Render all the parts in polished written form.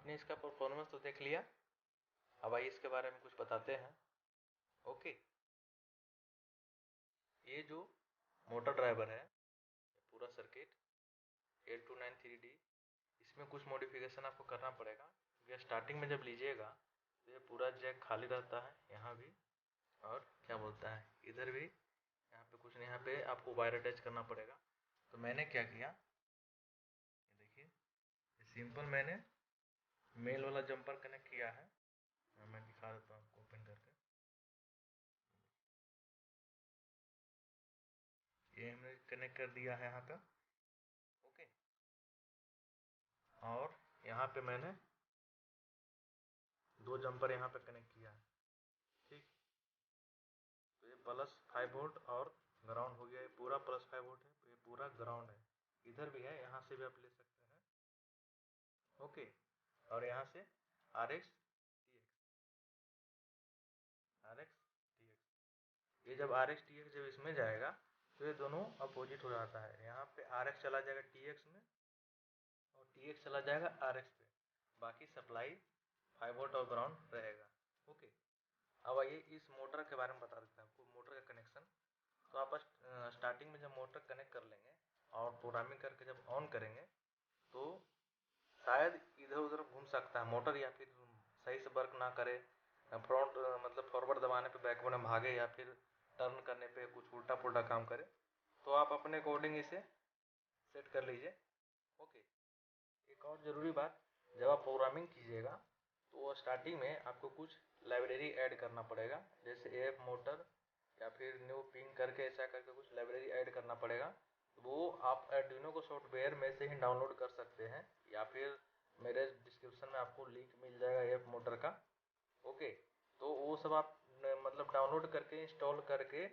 आपने इसका परफॉर्मेंस तो देख लिया, अब आइए इसके बारे में कुछ बताते हैं। ओके, ये जो मोटर ड्राइवर है, पूरा सर्किट L293D, इसमें कुछ मॉडिफिकेशन आपको करना पड़ेगा। क्योंकि स्टार्टिंग में जब लीजिएगा तो ये पूरा जैक खाली रहता है, यहाँ भी और क्या बोलता है इधर भी, यहाँ पे कुछ नहीं, यहाँ पे आपको वायर अटैच करना पड़ेगा। तो मैंने क्या किया, ये देखिए, सिंपल मैंने मेल वाला जंपर कनेक्ट किया है। मैं दिखा देता हूँ आपको ओपन करके। ये हमने कनेक्ट कर दिया है यहाँ पे। ओके, और यहाँ पे मैंने दो जंपर यहाँ पे कनेक्ट किया है। ठीक, तो ये +5 वोल्ट और ग्राउंड हो गया, ये पूरा +5 वोल्ट है, ये पूरा ग्राउंड है। इधर भी है, यहाँ से भी आप ले सकते हैं। ओके, और यहाँ से RX TX, ये जब RX TX जब इसमें जाएगा तो ये दोनों अपोजिट हो जाता है। यहाँ पे RX चला जाएगा TX में और TX चला जाएगा RX पे, बाकी सप्लाई 5 वोल्ट और ग्राउंड रहेगा। ओके, अब आइए इस मोटर के बारे में बता देते हैं आपको, मोटर का कनेक्शन। तो आप स्टार्टिंग में जब मोटर कनेक्ट कर लेंगे और प्रोग्रामिंग करके जब ऑन करेंगे तो शायद इधर उधर घूम सकता है मोटर, या फिर सही से वर्क ना करे, फ्रंट मतलब फॉरवर्ड दबाने पे बैकवर्ड में भागे, या फिर टर्न करने पे कुछ उल्टा पुल्टा काम करे। तो आप अपने अकॉर्डिंग इसे सेट कर लीजिए। ओके, एक और ज़रूरी बात, जब आप प्रोग्रामिंग कीजिएगा तो स्टार्टिंग में आपको कुछ लाइब्रेरी ऐड करना पड़ेगा, जैसे एफ मोटर या फिर न्यू पिंग करके, ऐसा करके कुछ लाइब्रेरी ऐड करना पड़ेगा। वो आप आर्डुइनो को सॉफ्टवेयर में से ही डाउनलोड कर सकते हैं, या फिर मेरे डिस्क्रिप्शन में आपको लिंक मिल जाएगा एफ मोटर का। ओके, तो वो सब आप मतलब डाउनलोड करके इंस्टॉल करके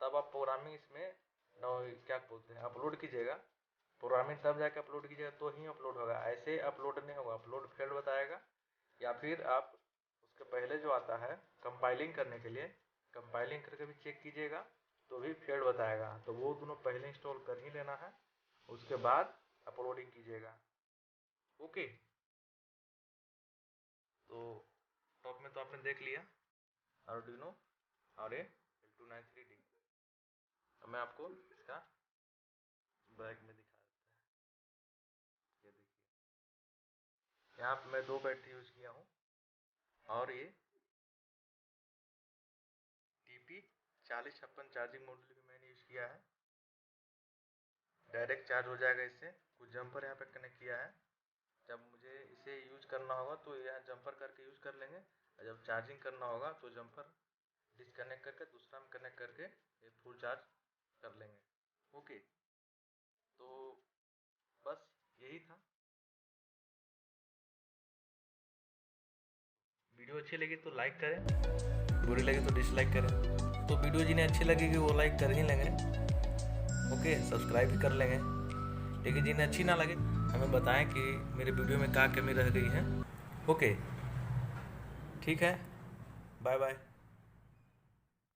तब आप प्रोग्रामिंग इसमें क्या बोलते हैं अपलोड कीजिएगा। प्रोग्रामिंग तब जाके अपलोड कीजिएगा तो ही अपलोड होगा, ऐसे अपलोड नहीं होगा, अपलोड फेल्ड बताएगा। या फिर आप उसके पहले जो आता है कंपाइलिंग करने के लिए, कंपाइलिंग करके भी चेक कीजिएगा तो भी फेल्ड बताएगा। तो वो दोनों पहले इंस्टॉल कर ही लेना है, उसके बाद अपलोडिंग कीजिएगा। ओके, तो टॉप में तो आपने देख लिया आर्डुइनो और ये L293D। अब मैं आपको इसका बैक में दिखा देता है। ये देखिए, यहाँ पे मैं 2 बैटरी यूज़ किया हूँ और ये TP 4056 चार्जिंग मॉड्यूल भी मैंने यूज़ किया है। डायरेक्ट चार्ज हो जाएगा इससे। कुछ जंपर यहाँ पे कनेक्ट किया है, जब मुझे इसे यूज करना होगा तो यहाँ जंपर करके यूज़ कर लेंगे, और जब चार्जिंग करना होगा तो जंपर डिस्कनेक्ट करके दूसरा में कनेक्ट करके ये फुल चार्ज कर लेंगे। ओके, तो बस यही था। वीडियो अच्छी लगी तो लाइक करें, बुरी लगी तो डिसलाइक करें। तो वीडियो जिन्हें अच्छी लगेगी वो लाइक कर ही लेंगे, ओके, सब्सक्राइब भी कर लेंगे। लेकिन जिन्हें अच्छी ना लगे हमें बताएं कि मेरे वीडियो में क्या कमी रह गई है। ओके, ठीक है, बाय बाय।